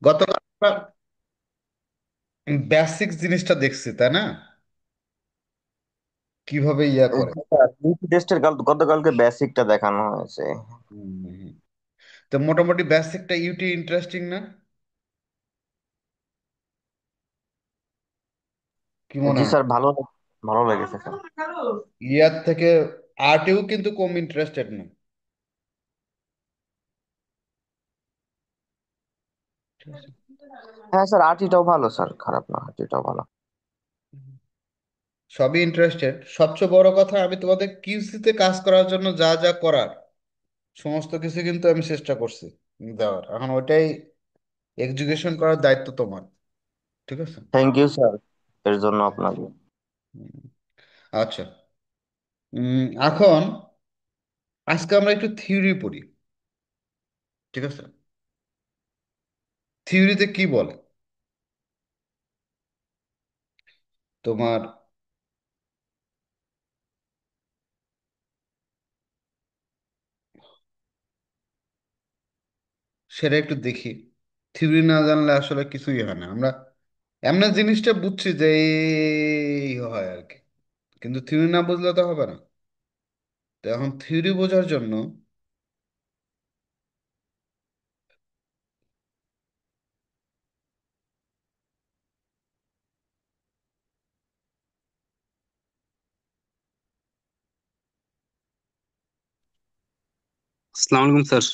গতকাল বেসিক জিনিসটা দেখছি, তাই না? কিভাবে ইয়া করে। জি স্যার, ইউপি টেস্টের গতকালকে বেসিকটা দেখানো হয়েছে। হুম, হুম। তো মোটামুটি বেসিকটা ইউটি ইন্টারেস্টিং না? কি মনে জি হয়? স্যার, ভালো ভালো লেগেছে স্যার। ইয়ার থেকে আর্টেও কিন্তু কম ইন্টারেস্টেড না। ঠিক আছে। হ্যাঁ স্যার, আর্টিটাও ভালো স্যার, খারাপ না, আর্টিটাও ভালো। সবই ইন্টারেস্টেড। সবচেয়ে বড় কথা, আমি তোমাদের কিউসিতে কাজ করার জন্য যা যা করার সমস্ত কিছু কিন্তু আমি চেষ্টা করছি দেওয়ার। এখন ওইটাই এক্সিকিউশন করার দায়িত্ব তোমার। ঠিক আছে। থ্যাংক ইউ স্যার, এর জন্য আপনাকে। হুম। আচ্ছা। এখন আজকে আমরা একটু থিওরি পড়ি। ঠিক আছে। থিওরিতে কি বলে তোমার, সেটা একটু দেখি। থিওরি না জানলে আসলে কিছুই হয় না। আমরা এমন জিনিসটা বুঝছি যে এই হয় আর কি, কিন্তু থিওরি না বুঝলে তো হবে না। তো এখন থিওরি বোঝার জন্য আসসালামু আলাইকুম স্যার।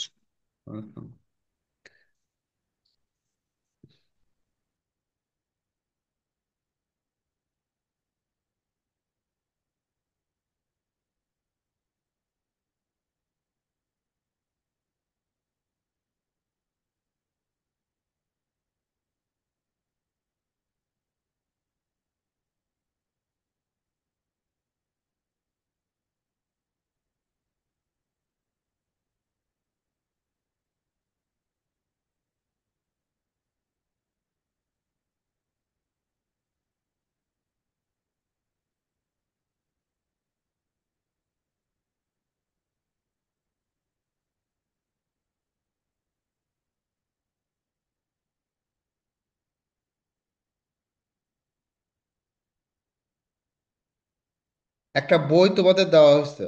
একটা বই তোমাদের দেওয়া হয়েছে,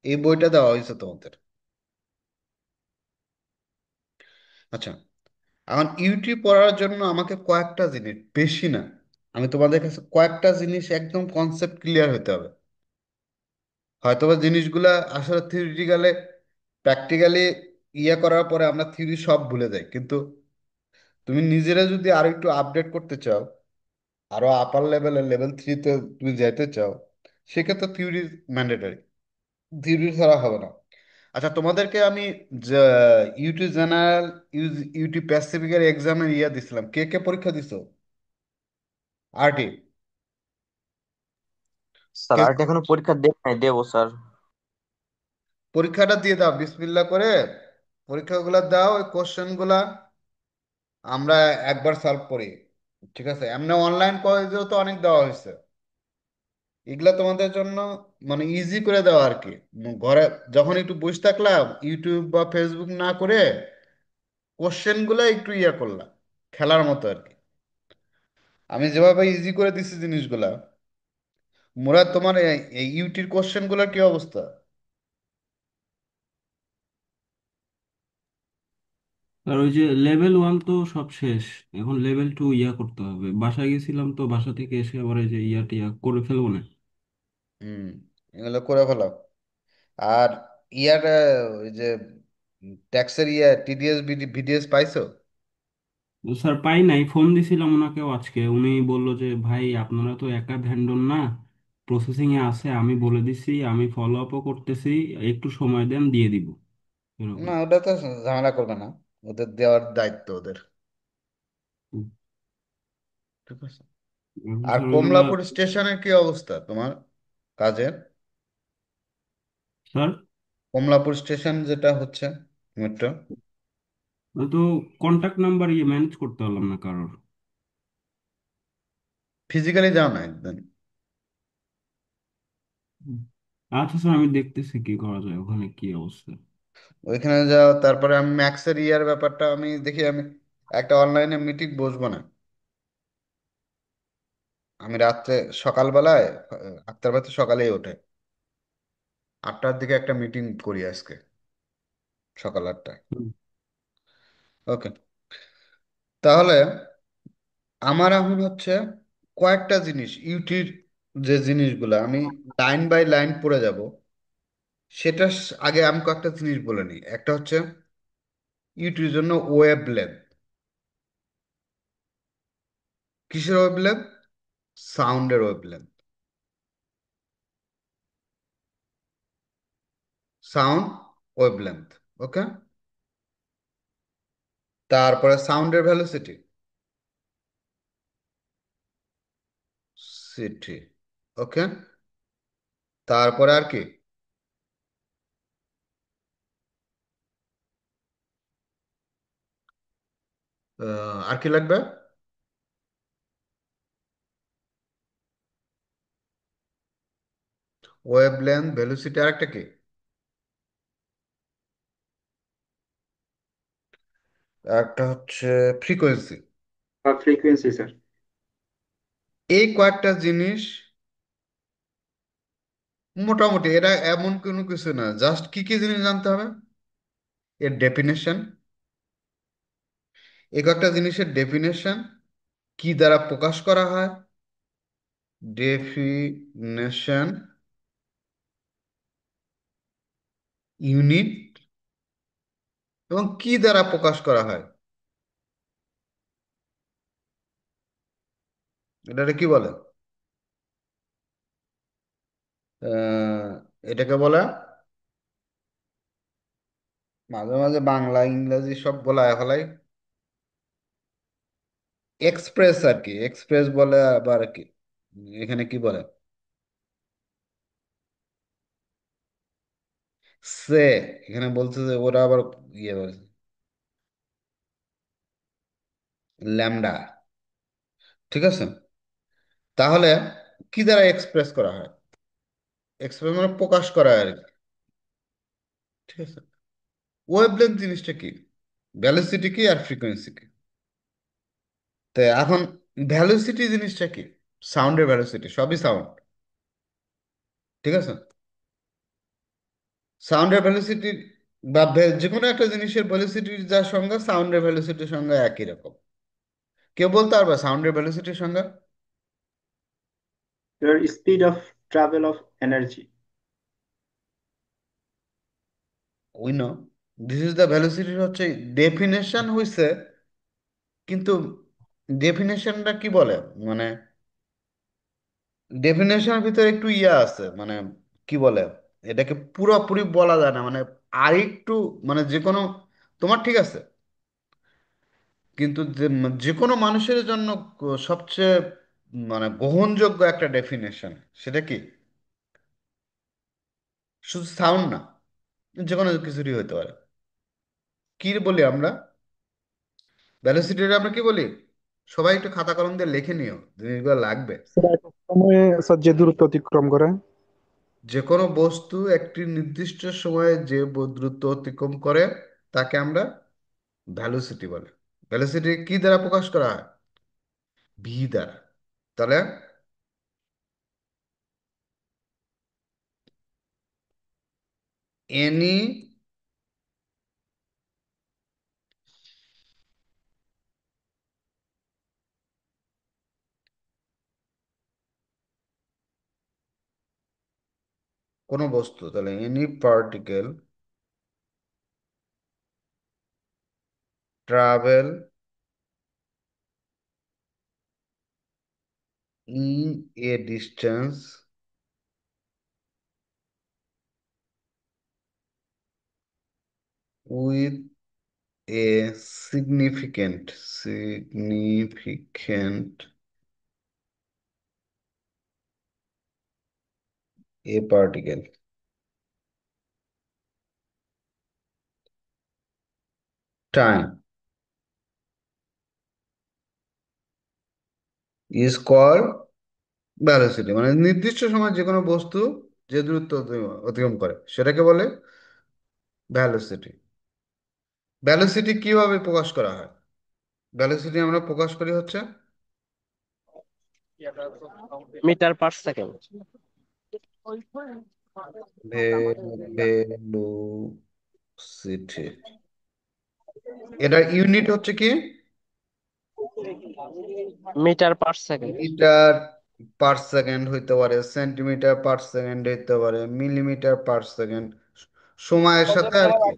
এই বইটা দেওয়া হয়েছে তোমাদের। আচ্ছা। এখন ইউটিউব পড়ার জন্য আমাকে কয়েকটা জিনিস, বেশি না, আমি তোমাদের কাছে কয়েকটা জিনিস একদম কনসেপ্ট ক্লিয়ার হতে হবে। হয়তোবা জিনিসগুলা আসলে থিওরিটিক্যালে প্র্যাকটিক্যালি ইয়ে করার পরে আমরা থিওরি সব ভুলে যাই, কিন্তু তুমি নিজেরা যদি আরো একটু আপডেট করতে চাও, আরো আপার লেভেলে লেভেল 3-তে তুমি যেতে চাও, সেক্ষেত্রে থিওরি ম্যান্ডেটরি। থিওরি ছাড়া হবে না। আচ্ছা, তোমাদেরকে আমি ইউটি জেনারেল, ইউটি প্যাসিফিকের এক্সামের ইয়ে দিছিলাম, কে কে পরীক্ষা দিছো? আরটি স্যার কে? আর্ট এখনো পরীক্ষা দেব নাই, দেবো স্যার। পরীক্ষাটা দিয়ে দাও বিসমিল্লা করে। পরীক্ষাগুলো দাও, ওই কোশ্চেনগুলা আমরা একবার সলভ করি। ঠিক আছে। এমনি অনলাইন কলেজেও তো অনেক দেওয়া হয়েছে। এগুলা তোমাদের জন্য মানে ইজি করে দেওয়া আর কি। ঘরে যখন একটু বসে থাকলাম, ইউটিউব বা ফেসবুক না করে কোশ্চেনগুলো একটু ইয়ে করলাম, খেলার মতো আর কি। আমি যেভাবে ইজি করে দিছি জিনিসগুলা, মুরাদ তোমার এই ইউটির কোশ্চেনগুলোর কি অবস্থা? আর ওই যে লেভেল 1 তো সব শেষ। এখন লেভেল 2 ইয়া করতে হবে। বাসায় গেছিলাম তো, বাসা থেকে এসে আবার এই যে ইয়া টিয়া করে ফেলবো না। হুম, এগুলো করে ফেলাম। আর ইয়ার ওই যে ট্যাক্সের ইয়ে টিডিএস ভিডিএস পাইছো? তো স্যার পাই নাই, ফোন দিছিলাম ওনাকেও আজকে। উনি বললো যে ভাই আপনারা তো একা ভ্যান্ডর না, প্রসেসিং এ আছে, আমি বলে দিছি, আমি ফলো আপও করতেছি, একটু সময় দেন, দিয়ে দিব, এরকম। না, ওটা তো ঝামেলা করবে না, ওদের দেওয়ার দায়িত্ব ওদের। হুম। ঠিক আছে। এখন আর স্যার ওইগুলা। কমলাপুর স্টেশনের কি অবস্থা তোমার কাজের? স্যার কমলাপুর স্টেশন যেটা হচ্ছে মেট্রো, ওই তো কন্টাক্ট নাম্বার ইয়ে ম্যানেজ করতে পারলাম না কারোর। ফিজিক্যালি যাও না একদিন? হুম। আচ্ছা স্যার, আমি দেখতেছি কি করা যায়, ওখানে কি অবস্থা। ওইখানে যাও, তারপরে আমি ম্যাক্সের ইয়ার ব্যাপারটা আমি দেখি। আমি একটা অনলাইনে মিটিং বসবো না। আমি রাত্রে সকালবেলায়, আক্তার ভাই তো সকালেই ওঠে, 8টার দিকে একটা মিটিং করি আজকে, সকাল 8টায়। হুম। ওকে। তাহলে আমার এখন হচ্ছে কয়েকটা জিনিস ইউটির, যে জিনিসগুলো আমি লাইন বাই লাইন পড়ে যাব, সেটা আগে আমি কয়েকটা জিনিস বলে নিই। একটা হচ্ছে ইউটির জন্য ওয়েব লেন্থ। কিসের ওয়েব লেন্থ? সাউন্ডের wavelength. Sound wavelength. Okay. তারপরে সাউন্ডের ভ্যালোসিটি, সিটি। ওকে। তারপরে আর কি? আর কি লাগবে? ওয়েব লেন্থ, ভ্যালোসিটি, আর একটা কি? একটা হচ্ছে ফ্রিকোয়েন্সি। Frequency sir. এই কয়েকটা জিনিস মোটামুটি, এটা এমন কোনো কিছু না, জাস্ট কি কি জিনিস জানতে হবে। এর ডেফিনেশন, এই কয়েকটা জিনিসের ডেফিনেশন, কি দ্বারা প্রকাশ করা হয়, ডেফিনেশন, ইউনিট, এবং কি দ্বারা প্রকাশ করা হয়। এটাকে কি বলে? আহ, এটাকে বলে, মাঝে মাঝে বাংলা ইংরেজি সব বলা ফেলাই, এক্সপ্রেস আর কি, এক্সপ্রেস বলে আবার কি, এখানে কি বলে, সে, এখানে বলছে যে ওরা আবার ইয়ে বলছে ল্যামডা। ঠিক আছে। তাহলে কি দ্বারা এক্সপ্রেস করা হয়? এক্সপ্রেস মানে প্রকাশ করা হয় আর কি। ঠিক আছে। ওয়েভলেন্থ জিনিসটা কি, ভ্যালোসিটি কি, আর ফ্রিকোয়েন্সি কি? তো এখন ভ্যালোসিটি জিনিসটা কি? সাউন্ডের ভ্যালোসিটি, সবই সাউন্ড। ঠিক আছে। সাউন্ডের ভ্যালোসিটি বা যে কোনো একটা জিনিসের ভ্যালোসিটির যা সংজ্ঞা, সাউন্ডের ভ্যালোসিটির সংজ্ঞা একই রকম। কেউ বলতে পারবে সাউন্ডের ভ্যালোসিটির সংজ্ঞা? Your speed of travel of energy. We know, this is the velocity হচ্ছে ডেফিনেশন হইছে, কিন্তু ডেফিনেশনটা কি বলে, মানে ডেফিনেশনের ভিতরে একটু ইয়া আছে, মানে কি বলে, এটাকে পুরোপুরি বলা যায় না, মানে আরেকটু, মানে যে কোনো, তোমার ঠিক আছে, কিন্তু যে কোনো মানুষের জন্য সবচেয়ে মানে গ্রহণযোগ্য একটা ডেফিনেশন, সেটা কি? শুধু সাউন্ড না, যে কোনো কিছুরই হতে পারে। কি বলি আমরা ভ্যালোসিটির, আমরা কি বলি? সবাই একটু খাতা কলম দিয়ে লিখে নিও, জিনিসগুলো লাগবে। সেটা একক সময়ে স্যার যে দূরত্ব অতিক্রম করে। যে কোনো বস্তু একটি নির্দিষ্ট সময়ে যে দ্রুত অতিক্রম করে, তাকে আমরা ভ্যালোসিটি বলে। ভ্যালোসিটি কি দ্বারা প্রকাশ করা হয়? ভি দ্বারা। তাহলে এনি কোনো বস্তু, তাহলে any particle travel in a distance with a significant a particle time is called velocity. মানে নির্দিষ্ট সময় যে কোনো বস্তু যে দূরত্ব অতিক্রম করে সেটাকে বলে ভ্যালোসিটি। ভ্যালোসিটি কিভাবে প্রকাশ করা হয়? ভ্যালোসিটি আমরা প্রকাশ করি হচ্ছে মিটার পার সেকেন্ড। ভেলোসিটি, এটার ইউনিট হচ্ছে কি? Metre per second. Metre per second হইতে পারে, সেন্টিমিটার পার সেকেন্ড হইতে পারে, মিলিমিটার পার সেকেন্ড, সময়ের সাথে আর কি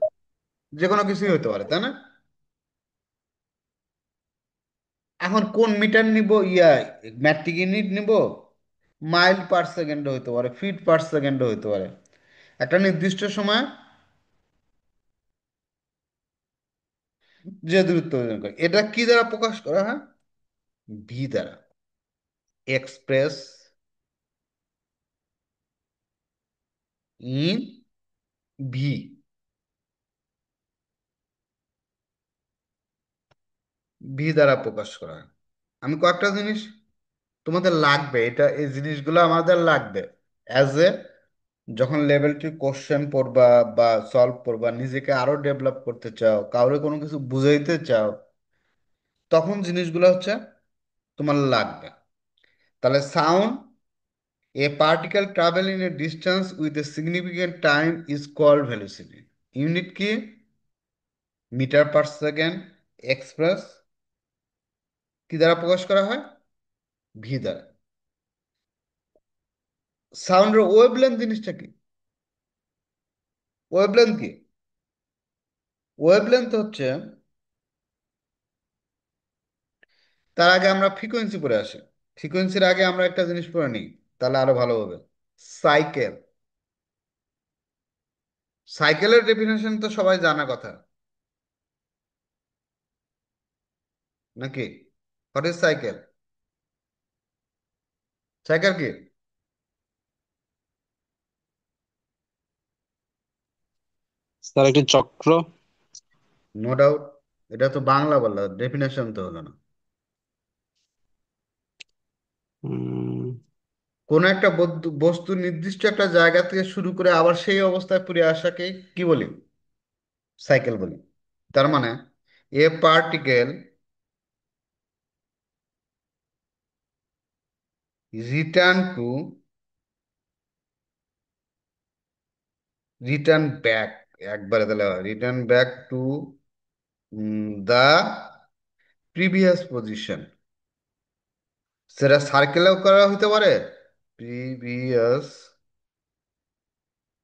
যে কোনো কিছুই হতে পারে, তাই না? এখন কোন মিটার নিব, ম্যাট্রিক ইউনিট নিব? মাইল পার সেকেন্ড হইতে পারে, ফিট পার সেকেন্ড হইতে পারে, একটা নির্দিষ্ট সময় যে দূরত্ব অতিক্রম করে। এটা কি দ্বারা প্রকাশ করা হয়? ভি দ্বারা। Express in V. ভি দ্বারা প্রকাশ করা হয়। আমি কয়েকটা জিনিস তোমাদের লাগবে, এই জিনিসগুলো আমাদের লাগবে অ্যাজ এ, যখন লেভেল 2 কোশ্চেন পড়বা বা সলভ করবা, নিজেকে আরো ডেভেলপ করতে চাও, কাউরে কোনো কিছু বুঝাইতে চাও, তখন জিনিসগুলো হচ্ছে তোমার লাগবে। তাহলে sound, a particle travel in a distance with a significant time is called velocity. Unit কি? Metre per second. এক্সপ্রেস কি দ্বারা প্রকাশ করা হয়? ভি দ্বারা। সাউন্ডের ওয়েভলেন্থ জিনিসটা কি? ওয়েভলেন্থ কি? ওয়েভলেন্থ হচ্ছে, তার আগে আমরা ফ্রিকোয়েন্সি পড়ে আসি। ফ্রিকোয়েন্সির আগে আমরা একটা জিনিস পড়ে নিই, তাহলে আরো ভালো হবে। সাইকেল। সাইকেলের ডেফিনেশন তো সবাই জানা কথা, নাকি? What is cycle? সাইকেল কি? স্যার একটি চক্র। No doubt. এটা তো বাংলা বললা, ডেফিনেশন তো হলো না। উম, কোন একটা বস্তু নির্দিষ্ট একটা জায়গা থেকে শুরু করে আবার সেই অবস্থায় ফিরে আসাকে কি বলি? সাইকেল বলি। তার মানে a particle return to, return back, একবারে তাহলে return back to the previous position. সেটা সার্কেলেও করা হতে পারে, প্রিভিয়াস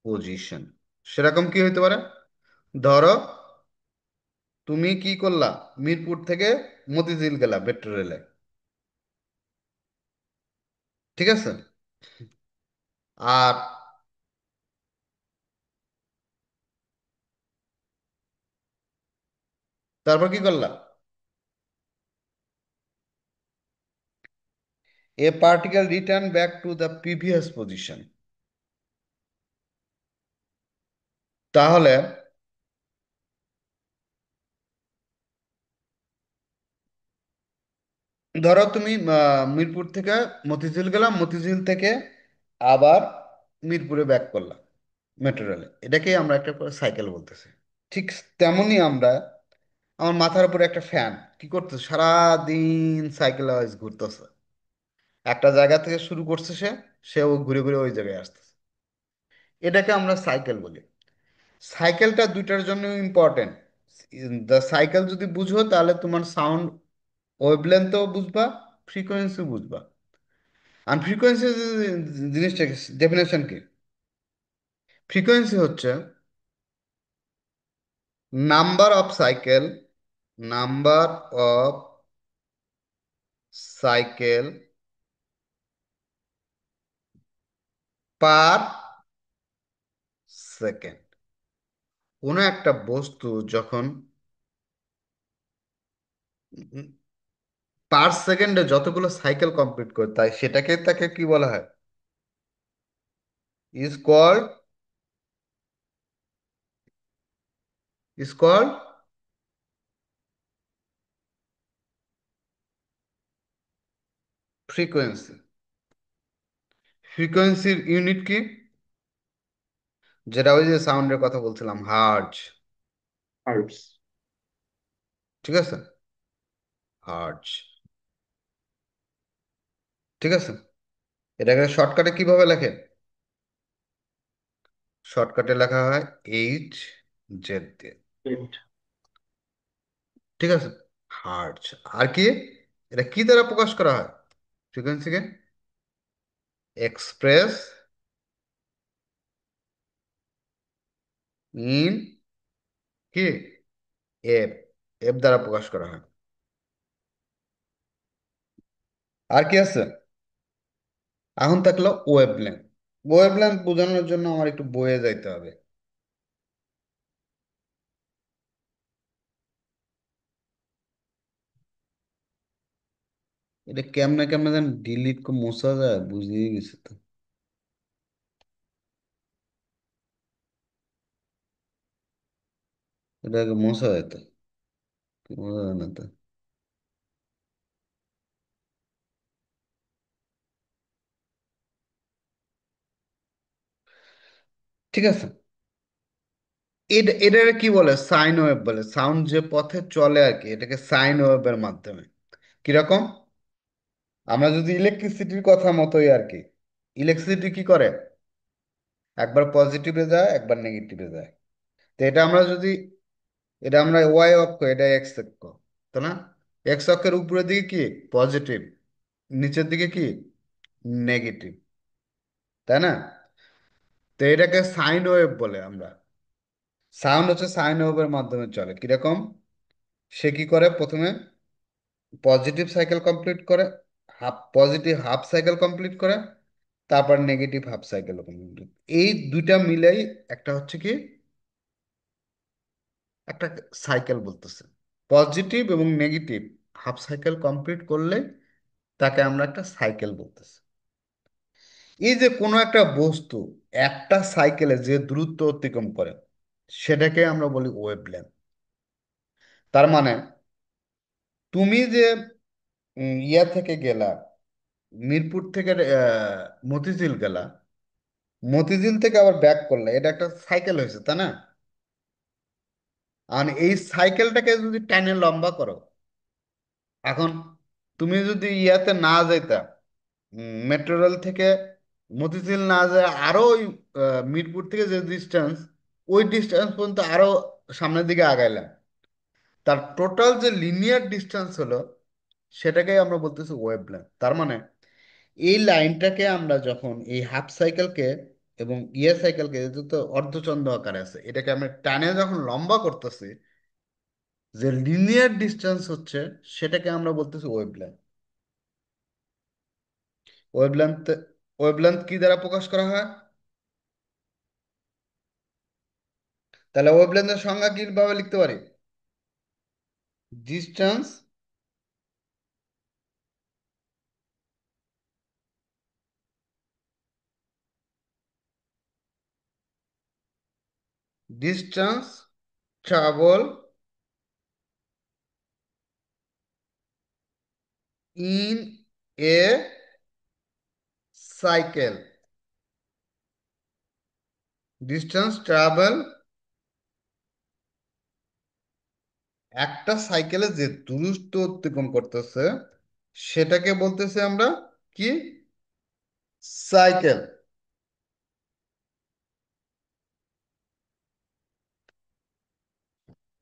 পজিশন। সেরকম কি হইতে পারে? ধরো তুমি কি করলা, মিরপুর থেকে মতিঝিল গেলা মেট্রো রেলে, ঠিক আছে? আর তারপর কি করলা? A particle return back to the previous position. তাহলে ধরো তুমি মিরপুর থেকে মতিঝিল গেলাম, মতিঝিল থেকে আবার মিরপুরে ব্যাক করলাম মেট্রো রেলে, এটাকেই আমরা একটা সাইকেল বলতেছি। ঠিক তেমনি আমরা, আমার মাথার উপরে একটা ফ্যান কি করতেছে, সারাদিন সাইকেল ওয়াইজ ঘুরতেছে, একটা জায়গা থেকে শুরু করছে সে, সেও ঘুরে ঘুরে ওই জায়গায় আসতেছে, এটাকে আমরা সাইকেল বলি। সাইকেলটা দুইটার জন্য ইম্পর্টেন্ট। দ্য সাইকেল যদি বুঝো তাহলে তোমার সাউন্ড ওয়েভলেন্থও বুঝবা, ফ্রিকোয়েন্সি বুঝবা। আর ফ্রিকোয়েন্সি জিনিসটা ডেফিনেশন কি? ফ্রিকোয়েন্সি হচ্ছে number of cycle, number of cycle per second. কোনো একটা বস্তু যখন পার সেকেন্ডে যতগুলো সাইকেল কমপ্লিট করে, তাই সেটাকে তাকে কি বলা হয়? Is called, is called frequency. ফ্রিকোয়েন্সির ইউনিট কি? যেটা ওই যে সাউন্ডের কথা বলছিলাম, হার্জ। Hertz. ঠিক আছে, হার্জ। ঠিক আছে, এটাকে শর্টকাটে কিভাবে লেখে? শর্টকাটে লেখা হয় এইচ জেড দিয়ে। Eight. ঠিক আছে, হার্জ। আর কি, এটা কি দ্বারা প্রকাশ করা হয় ফ্রিকোয়েন্সিকে? এক্সপ্রেস ইন কি, এফ, এফ দ্বারা প্রকাশ করা হয়। আর কি আছে? এখন থাকলো ওয়েভলেন্থ। ওয়েভলেন্থ বোঝানোর জন্য আমার একটু বইয়ে যাইতে হবে। এটা কেমনে কেমনে যেন ডিলিট করে মোছা যায়, বুঝিয়ে গেছে তো। এটাকে মোছা যায় তো, কি মোছা যায় না তো। ঠিক আছে, এটা এটাকে কি বলে? সাইন ওয়েভ বলে। সাউন্ড যে পথে চলে আর কি, এটাকে সাইন ওয়েভের মাধ্যমে। কিরকম? আমরা যদি ইলেকট্রিসিটির কথা মতোই আর কি, ইলেকট্রিসিটি কি করে? একবার পজিটিভে যায়, একবার নেগেটিভে যায়। তো এটা আমরা যদি, এটা আমরা ওয়াই অক্ষ, এটা এক্স অক্ষ, তো না? এক্স অক্ষের উপরের দিকে কি পজিটিভ, নিচের দিকে কি নেগেটিভ, তাই না? তো এটাকে সাইন ওয়েভ বলে আমরা। সাউন্ড হচ্ছে সাইন ওয়েভের মাধ্যমে চলে। কিরকম? সে কি করে? প্রথমে পজিটিভ সাইকেল কমপ্লিট করে, পজিটিভ হাফ সাইকেল কমপ্লিট করে, তারপর নেগেটিভ হাফ সাইকেল কমপ্লিট। এই দুইটা মিলাই একটা হচ্ছে কি, একটা সাইকেল বলতেছে। পজিটিভ এবং নেগেটিভ হাফ সাইকেল কমপ্লিট করলে তাকে আমরা একটা সাইকেল বলতেছি। এই যে কোনো একটা বস্তু একটা সাইকেলে যে দ্রুত অতিক্রম করে, সেটাকে আমরা বলি ওয়েভলেন্থ। তার মানে তুমি যে ইয়া থেকে গেলা, মিরপুর থেকে মতিঝিল গেলা, মতিঝিল থেকে আবার ব্যাক করলে, এটা একটা সাইকেল হয়েছে, তাই না? আর এই সাইকেলটাকে যদি টাইনে লম্বা করো, এখন তুমি যদি ইয়াতে না যাইতা, মেট্রো রেল থেকে মতিঝিল না যায়, আরো ওই মিরপুর থেকে যে ডিস্টেন্স, ওই ডিস্টেন্স পর্যন্ত আরো সামনের দিকে আগাইলাম, তার টোটাল যে লিনিয়ার ডিস্টেন্স হলো, সেটাকে আমরা বলতেছি ওয়েভলেন্থ। তার মানে এই লাইনটাকে আমরা যখন এই হাফ সাইকেলকে এবং ইয়ে সাইকেলকে, যেহেতু তো অর্ধচন্দ্র আকারে আছে, এটাকে আমরা টানে যখন লম্বা করতেছি, যে লিনিয়ার ডিস্টেন্স হচ্ছে, সেটাকে আমরা বলতেছি ওয়েভলেন্থ। ওয়েভলেন্থ, ওয়েভলেন্থ কি দ্বারা প্রকাশ করা হয়? তাহলে ওয়েভলেন্থের সংজ্ঞা কিভাবে লিখতে পারি? Distance distance travel in a cycle. Distance travel, একটা সাইকেলে যে দূরত্ব অতিক্রম করতেছে, সেটাকে বলতেছি আমরা কি, সাইকেল।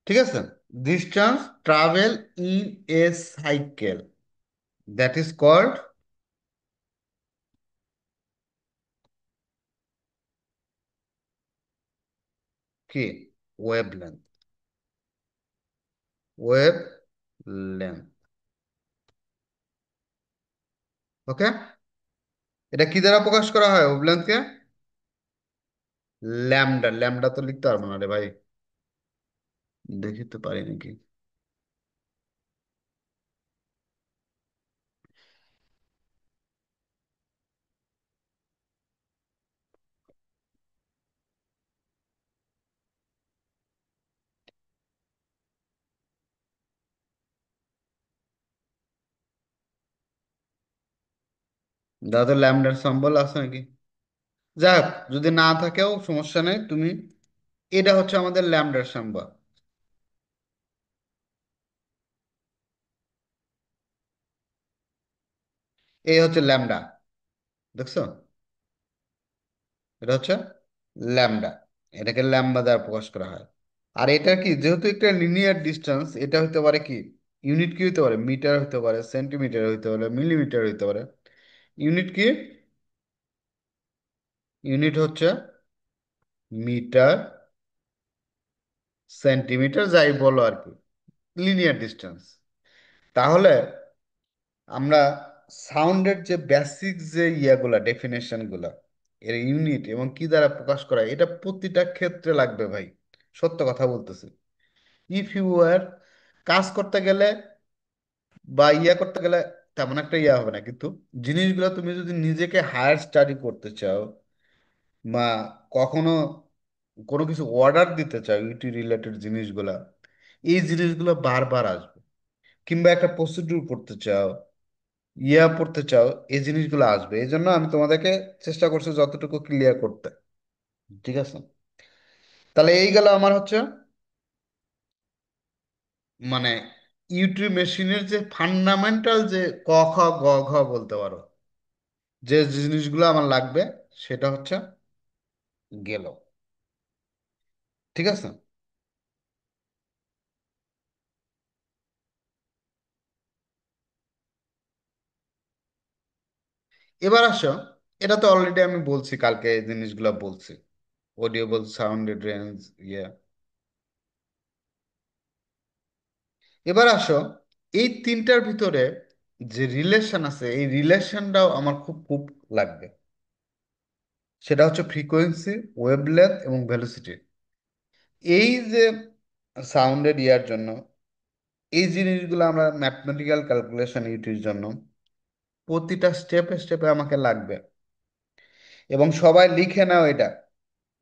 ঠিক আছে, distance travel in a cycle, that is called কি, wavelength. Wavelength. Okay, এটা কি দ্বারা প্রকাশ করা হয় ওয়েভলেন্থকে? ল্যামডা। ল্যামডা তো লিখতে পারবো না রে ভাই, দেখি তো পারি নাকি। দাদা ল্যামডার সম্বল আছে নাকি? যাক, যদি না থাকেও সমস্যা নেই, তুমি এটা হচ্ছে আমাদের ল্যামডার সংজ্ঞা। এই হচ্ছে ল্যামডা, দেখছো? এটা হচ্ছে ল্যামডা, এটাকে ল্যামডা দ্বারা প্রকাশ করা হয়। আর এটা কি, যেহেতু একটা লিনিয়ার ডিস্টেন্স, এটা হতে পারে কি, ইউনিট কি হতে পারে, মিটার হতে পারে, সেন্টিমিটার হতে পারে, মিলিমিটার হতে পারে। ইউনিট কি? ইউনিট হচ্ছে মিটার, সেন্টিমিটার, যাই বলো আর কি, লিনিয়ার ডিস্টেন্স। তাহলে আমরা সাউন্ডের যে বেসিক যে ইয়াগুলা, ডেফিনেশন গুলা, এর ইউনিট এবং কি দ্বারা প্রকাশ করা হয়, এটা প্রতিটা ক্ষেত্রে লাগবে ভাই, সত্য কথা বলতেছি। ইফ ইউ আর কাজ করতে গেলে বা ইয়া করতে গেলে তেমন একটা ইয়া হবে না, কিন্তু জিনিসগুলো তুমি যদি নিজেকে হায়ার স্টাডি করতে চাও বা কখনো কোনো কিছু অর্ডার দিতে চাও, ইউটি রিলেটেড জিনিসগুলা, এই জিনিসগুলো বারবার আসবে। কিংবা একটা প্রসিডিউর করতে চাও, ইয়া পড়তে চাও, এই জিনিসগুলো আসবে। এই জন্য আমি তোমাদেরকে চেষ্টা করছি যতটুকু ক্লিয়ার করতে। ঠিক আছে? তাহলে এই গেল আমার হচ্ছে মানে ইউটি মেশিনের যে ফান্ডামেন্টাল যে ক খ গ ঘ বলতে পারো, যে জিনিসগুলো আমার লাগবে, সেটা হচ্ছে গেল। ঠিক আছে? এবার আসো, এটা তো অলরেডি আমি বলছি, কালকে এই জিনিসগুলো বলছি, অডিওবল সাউন্ডেড রেঞ্জ, ইয়া। এবার আসো, এই তিনটার ভিতরে যে রিলেশন আছে, এই রিলেশনটাও আমার খুব খুব লাগবে। সেটা হচ্ছে ফ্রিকোয়েন্সি, ওয়েভলেন্থ এবং ভেলোসিটি। এই যে সাউন্ডের ইয়ার জন্য এই জিনিসগুলো আমরা ম্যাথমেটিক্যাল ক্যালকুলেশন ইউটির জন্য প্রতিটা স্টেপে স্টেপে আমাকে লাগবে। এবং সবাই লিখে নাও এটা,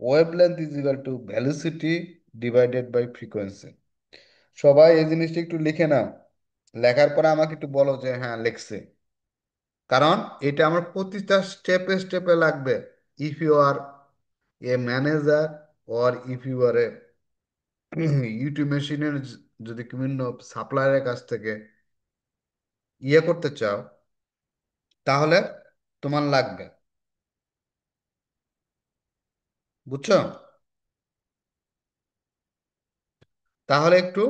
wavelength is equal to velocity divided by frequency. সবাই এই জিনিসটা একটু লিখে নাও, লেখার পরে আমাকে একটু বলো যে হ্যাঁ লেখছে। কারণ এটা আমার প্রতিটা স্টেপে স্টেপে লাগবে। If you are a manager or if you are a YouTube মেশিনের, যদি বিভিন্ন সাপ্লায়ারের কাছ থেকে ইয়ে করতে চাও, তাহলে তোমার লাগবে। বুঝছো? তাহলে একটু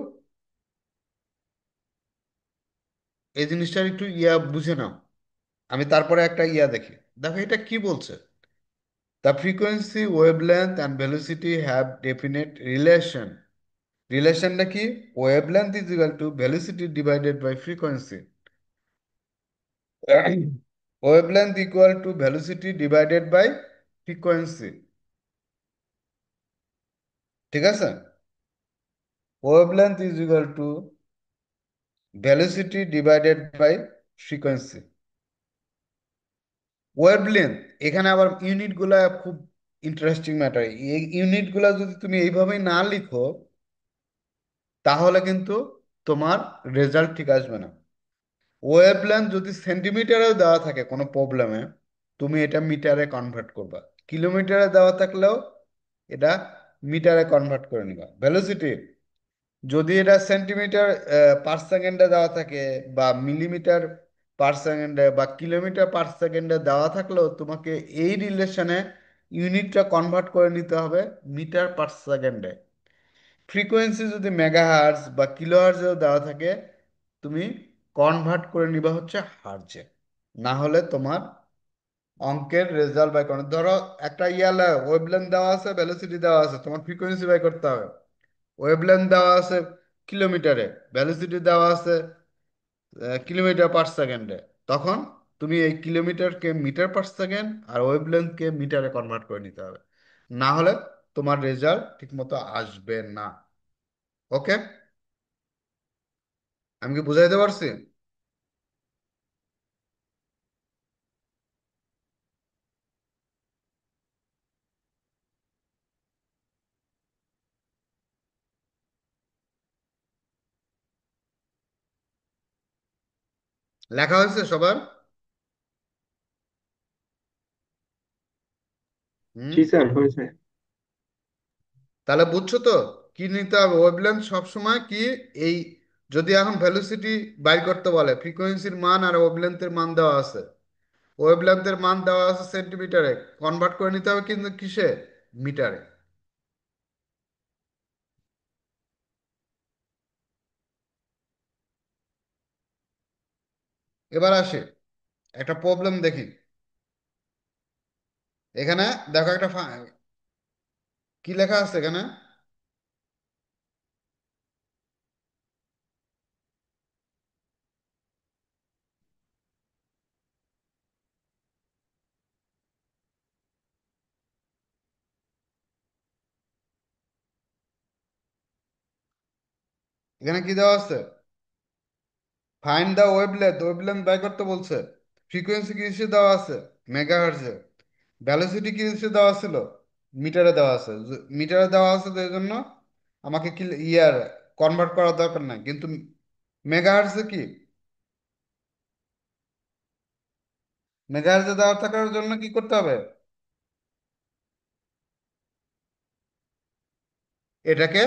এই জিনিসটার একটু ইয়া বুঝে নাও। আমি তারপরে একটা ইয়া দেখি, দেখো এটা কি বলছে। The frequency, wavelength and velocity have definite relation. রিলেশনটা কি? Wavelength is equal to velocity divided by frequency. Wavelength equal to velocity divided by frequency. ঠিক আছে? Wavelength is equal to velocity divided by frequency. Wavelength, এখানে আবার unit গুলা খুব interesting matter. এই unit গুলা যদি তুমি এইভাবে না লিখো, তাহলে কিন্তু তোমার রেজাল্ট ঠিক আসবে না। ওয়েভলেন্থ যদি সেন্টিমিটারেও দেওয়া থাকে কোনো প্রবলেমে, তুমি এটা মিটারে কনভার্ট করবা। কিলোমিটারে দেওয়া থাকলেও এটা মিটারে কনভার্ট করে নিবা। ভেলোসিটি, যদি এটা সেন্টিমিটার পার সেকেন্ডে দেওয়া থাকে বা মিলিমিটার পার সেকেন্ডে বা কিলোমিটার পার সেকেন্ডে দেওয়া থাকলেও, তোমাকে এই রিলেশনে ইউনিটটা কনভার্ট করে নিতে হবে মিটার পার সেকেন্ডে। ফ্রিকোয়েন্সি যদি মেগাহার্জ বা কিলোহার্জেও দেওয়া থাকে, তুমি কনভার্ট করে নিবা হচ্ছে হার্জে। না হলে তোমার অঙ্কের রেজাল্ট বাই করানো, ধরো একটা ইয়ালে ওয়েভলেন্থ দেওয়া আছে, ভ্যালোসিটি দেওয়া আছে, তোমার ফ্রিকোয়েন্সি বাই করতে হবে। ওয়েভলেন্থ দেওয়া আছে কিলোমিটারে, ভ্যালোসিটি দেওয়া আছে কিলোমিটার পার সেকেন্ডে। তখন তুমি এই কিলোমিটারকে মিটার পার সেকেন্ড আর ওয়েভলেন্থকে মিটারে কনভার্ট করে নিতে হবে। না হলে তোমার রেজাল্ট ঠিকমতো আসবে না। ওকে? আমি কি বুঝাইতে পারছি? লেখা হয়েছে সবার? হুম। জি স্যার, হয়েছে। তাহলে বুঝছো তো কি নিতে হবে? ওয়েভলেন্থ সবসময় কি, এই যদি এখন ভেলোসিটি বাইর করতে বলে, ফ্রিকোয়েন্সির মান আর ওয়েভলেন্থের মান দেওয়া আছে, ওয়েভলেন্থের মান দেওয়া আছে সেন্টিমিটারে, কনভার্ট করে নিতে হবে কিন্তু কিসে? মিটারে। এবার আসে একটা প্রবলেম দেখি। এখানে দেখো একটা কি লেখা আছে এখানে? এখানে কি দেওয়া আছে? Find the wavelength, wavelength by করতে বলছে। ফ্রিকোয়েন্সি কি হিসেবে দেওয়া আছে? মেগাহার্টজে। ভ্যালোসিটি কি হিসেবে দেওয়া ছিল? মিটারে দেওয়া আছে। মিটারে দেওয়া আছে তো এই জন্য আমাকে কি ইয়ার কনভার্ট করার দরকার নাই, কিন্তু মেগাহার্টজে কি, মেগাহার্টজে দেওয়া থাকার জন্য কি করতে হবে? এটাকে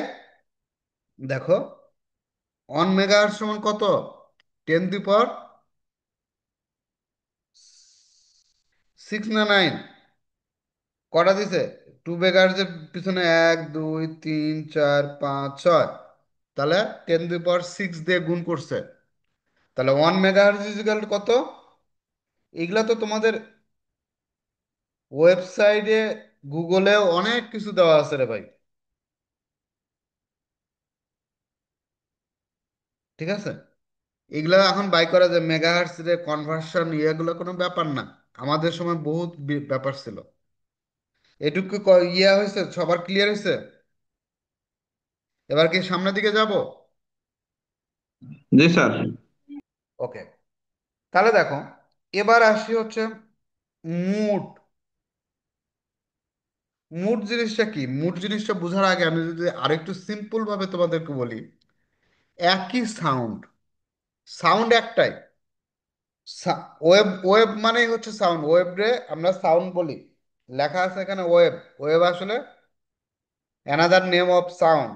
দেখো, 1 মেগাহার্টজ সমান কত? 10⁶ না 9? কটা দিছে? 2 মেগাহার্জের পিছনে 1 2 3 4 5 6, তাহলে 10⁶ দিয়ে গুণ করছে। তাহলে 1 মেগাহার্জ ইজিক্যাল কত? এগুলা তো তোমাদের ওয়েবসাইটে, গুগলেও অনেক কিছু দেওয়া আছে রে ভাই। ঠিক আছে, এগুলা এখন বাই করা যায়, মেগাহার্টজ রে কনভার্সন এগুলো কোনো ব্যাপার না। আমাদের সময় বহুত ব্যাপার ছিল। এটুকু ইয়া হয়েছে, সবার ক্লিয়ার হয়েছে? এবার কি সামনের দিকে যাব? জি স্যার। ওকে, তাহলে দেখো, এবার আসি হচ্ছে মুড। মুড জিনিসটা কি? মুড জিনিসটা বোঝার আগে আমি যদি আরেকটু সিম্পল ভাবে তোমাদেরকে বলি, একই সাউন্ড, সাউন্ড একটাই। ওয়েব, ওয়েব মানেই হচ্ছে সাউন্ড। ওয়েব রে আমরা সাউন্ড বলি, লেখা আছে এখানে ওয়েব। ওয়েব আসলে another name of sound.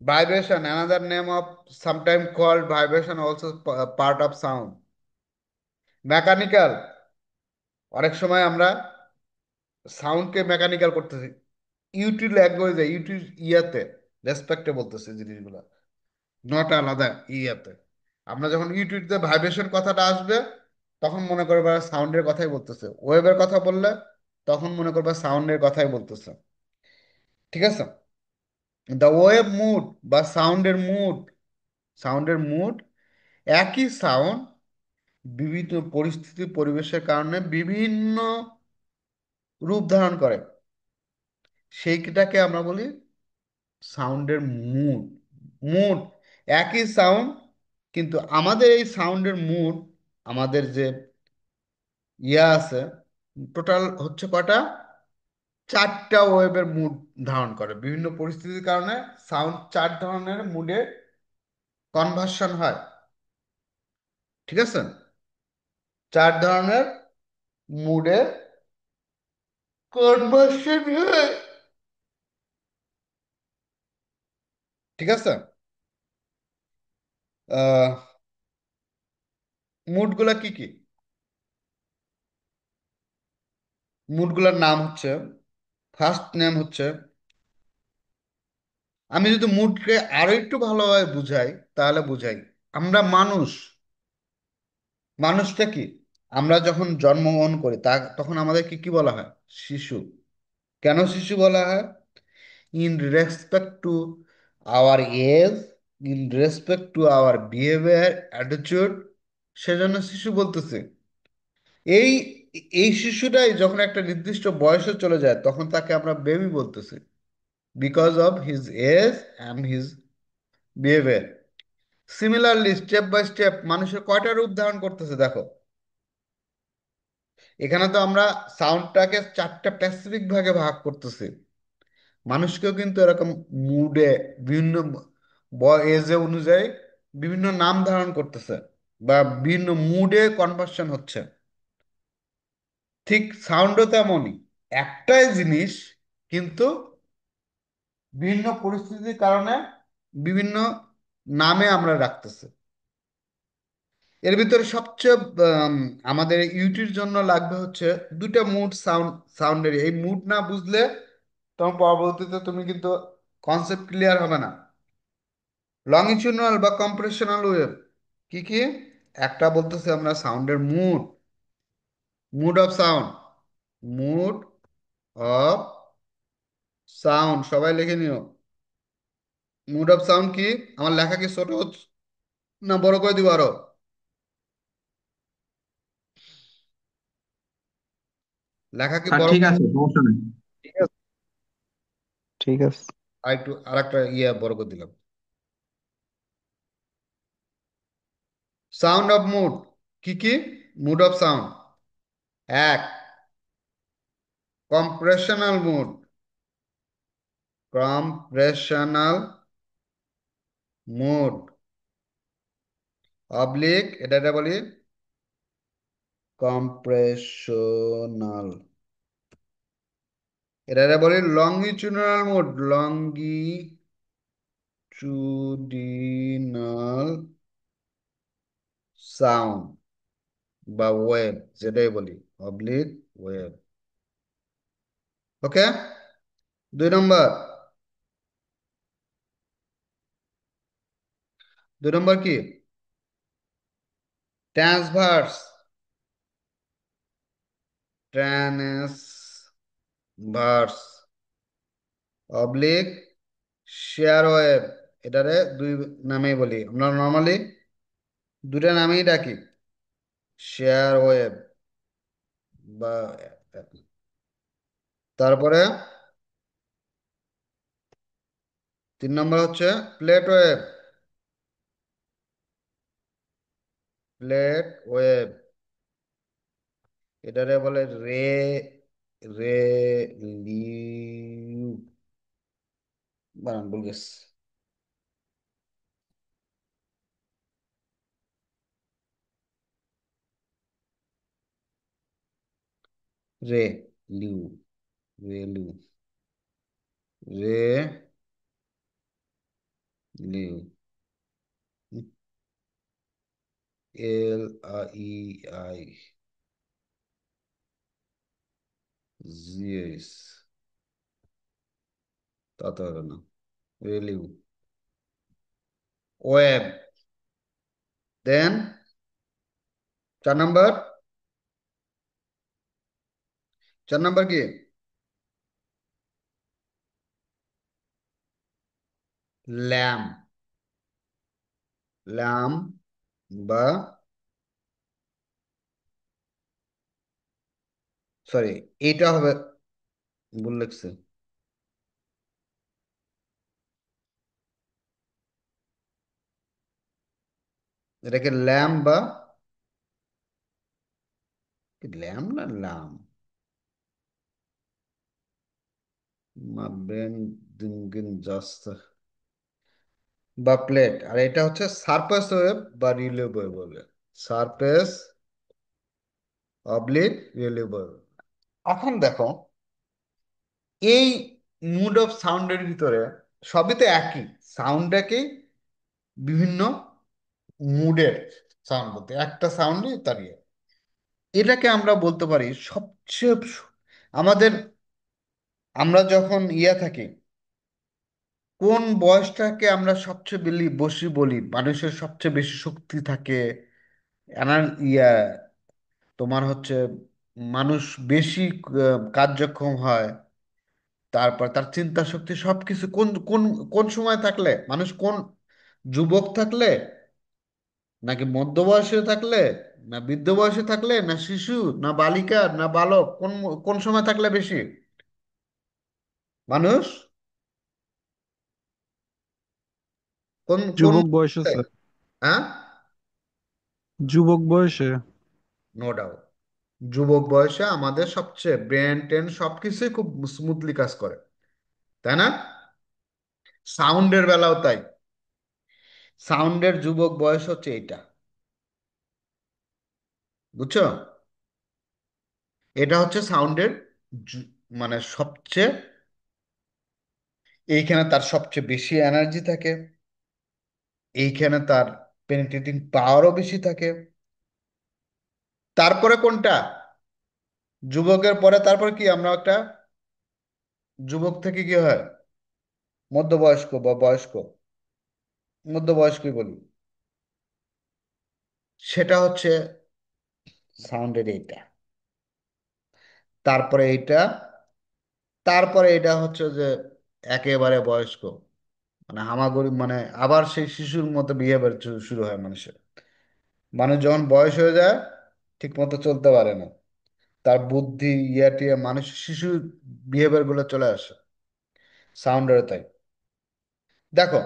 Vibration another name of, sometime called vibration also part of sound. Mechanical, অনেক সময় আমরা সাউন্ডকে মেকানিক্যাল করতেছি। ইউটিউব ল্যাঙ্গুয়েজে, ইউটিউব ইয়াতে রেসপেক্টে বলতেছি জিনিসগুলো, নট আলাদা ইয়াতে। আমরা যখন ইউটিউবতে ভাইব্রেশন কথাটা আসবে, তখন মনে করবে সাউন্ডের কথাই বলতেছে। ওয়েবের কথা বললে তখন মনে করবে সাউন্ডের কথাই বলতেছে। ঠিক আছে? দ্য ওয়েব মুড বা সাউন্ডের মুড, সাউন্ডের মুড একই সাউন্ড বিভিন্ন পরিস্থিতি পরিবেশের কারণে বিভিন্ন রূপ ধারণ করে, সেইটাকে আমরা বলি সাউন্ডের মুড। মুড একই সাউন্ড, কিন্তু আমাদের এই সাউন্ডের মুড, আমাদের যে ইয়া আছে, টোটাল হচ্ছে কটা? 4টা ওয়েবের মুড ধারণ করে। বিভিন্ন পরিস্থিতির কারণে সাউন্ড 4 ধরনের মুডে কনভার্সন হয়। ঠিক আছে, 4 ধরনের মুডে কনভার্সন হয়। ঠিক আছে, আহ মুডগুলা কি কি? মুডগুলোর নাম হচ্ছে, ফার্স্ট নেম হচ্ছে, আমি যদি মুডকে আরো একটু ভালোভাবে বুঝাই, তাহলে বুঝাই, আমরা মানুষ, মানুষটা কি, আমরা যখন জন্মগ্রহণ করি তখন আমাদেরকে কি বলা হয়? শিশু। কেন শিশু বলা হয়? In respect to our age, in respect to our behaviour attitude, সেজন্য শিশু বলতেছে। এই এই শিশুটাই যখন একটা নির্দিষ্ট বয়সে চলে যায়, তখন তাকে আমরা বেবি বলতেছি, because of his age and his behaviour. Similarly step by step মানুষের কয়টা রূপ ধারণ করতেছে দেখো। এখানে তো আমরা সাউন্ডটাকে 4টা স্পেসিফিক ভাগে ভাগ করতেছি। মানুষকেও কিন্তু এরকম মুডে, বিভিন্ন এজে অনুযায়ী বিভিন্ন নাম ধারণ করতেছে, বা বিভিন্ন মুডে কনভার্সন হচ্ছে। ঠিক সাউন্ডও তেমনই। একটাই জিনিস, কিন্তু বিভিন্ন পরিস্থিতির কারণে বিভিন্ন নামে আমরা রাখতেছি। এর ভিতরে সবচেয়ে আম, আমাদের ইউটির জন্য লাগবে হচ্ছে দুইটা মুড সাউন্ডের। এই মুড না বুঝলে তোমার পরবর্তীতে তুমি কিন্তু কনসেপ্ট ক্লিয়ার হবে না। লংিটিউডাল বা কম্প্রেশনাল ওয়েভ কি কি? একটা বলতেছি আমরা সাউন্ডের mood, mood of sound, mood of sound, সবাই লিখে নিও। মুড অফ সাউন্ড কি? আমার লেখা কি ছোট না বড় করে দিব আরো? লেখা কি স্যার বড়? ঠিক আছে, সমস্যা নেই। ঠিক আছে, ঠিক আছে। আর একটু আর একটা ইয়ে বড় করে দিলাম। সাউন্ড অফ মুড কি কি? মুড অফ সাউন্ড: এক, কম্প্রেশনাল মুড, কম্প্রেশনাল মুড অবলিক, এটা বলি কম্প্রেশনাল, এটা বলি লংগিচুডাল মুড, লংগিচুডিনাল সাউন্ড বা ওয়েভ, যেটাই বলি অবলিক ওয়েভ। ওকে। 2 নম্বর, 2 নম্বর কি? Transverse, transverse oblique share wave. এটারে দুই নামেই বলি আমরা নর্মালি, দুটা নামেই ডাকি, শেয়ার ওয়েভ বা। তারপরে 3 নম্বর হচ্ছে প্লেট ওয়েভ, প্লেট ওয়েভ, এটারে বলে রে লিউ, বানান ভুল গেছে, রে লিউ, রে লিউ, রে লিউ, LI জিএস, তাতে হবে না, রেলিউ ওয়েব। দেন 4 নম্বর, 4 নম্বর কি? ল্যাম, ল্যাম বা, সরি, এইটা হবে, ভুল লিখছে, এটাকে ল্যাম বা, ল্যাম না লাম, মা ব্রেন দিন দিন যাচ্ছে, বা প্লেট। আর এটা হচ্ছে সারফেস ওয়েভ বা রিলে ওয়েভ বলে, সারফেস অবলিক রিলে ওয়েভ। এখন দেখো, এই মুড অফ সাউন্ডের ভিতরে সবই তো একই, সাউন্ডটাকেই বিভিন্ন মুডের সাউন্ড বলতে, একটা সাউন্ডই তার ইয়ে। এটাকে আমরা বলতে পারি সবচেয়ে আমাদের, আমরা যখন ইয়া থাকি, কোন বয়সটাকে আমরা সবচেয়ে বেশি বলি মানুষের সবচেয়ে বেশি শক্তি থাকে, এনার ইয়া, তোমার হচ্ছে মানুষ বেশি কার্যক্ষম হয়, তারপর তার চিন্তা শক্তি সবকিছু কোন কোন কোন সময় থাকলে মানুষ, কোন যুবক থাকলে, নাকি মধ্যবয়সে থাকলে, না বৃদ্ধ বয়সে থাকলে, না শিশু, না বালিকা, না বালক, কোন কোন সময় থাকলে বেশি মানুষ, কোন কোন, যুবক বয়সে স্যার, হ্যাঁ, যুবক বয়সে। নো ডাউট, যুবক বয়সে আমাদের সবচেয়ে ব্রেন টেন সবকিছুই খুব স্মুথলি কাজ করে, তাই না? সাউন্ডের বেলাও তাই, সাউন্ডের যুবক বয়স হচ্ছে এইটা, বুঝছো? এটা হচ্ছে সাউন্ডের মানে সবচেয়ে, এইখানে তার সবচেয়ে বেশি এনার্জি থাকে, এইখানে তার পেনিট্রেটিং পাওয়ারও বেশি থাকে। তারপরে কোনটা? যুবকের পরে তারপর কি আমরা একটা যুবক থেকে কি হয়, মধ্যবয়স্ক বা বয়স্ক, মধ্যবয়স্কই বলি, সেটা হচ্ছে সাউন্ডের এইটা। তারপরে এইটা, তারপরে এটা হচ্ছে যে একেবারে বয়স্ক, মানে হামাগুড়ি, মানে আবার সেই শিশুর মতো বিহেভিয়ার শুরু হয় মানুষের। মানুষ যখন বয়স হয়ে যায় ঠিক মতো চলতে পারে না, তার বুদ্ধি ইয়া টিয়া মানুষ শিশুর বিহেভিয়ার গুলো চলে আসে, সাউন্ডের তাই। দেখো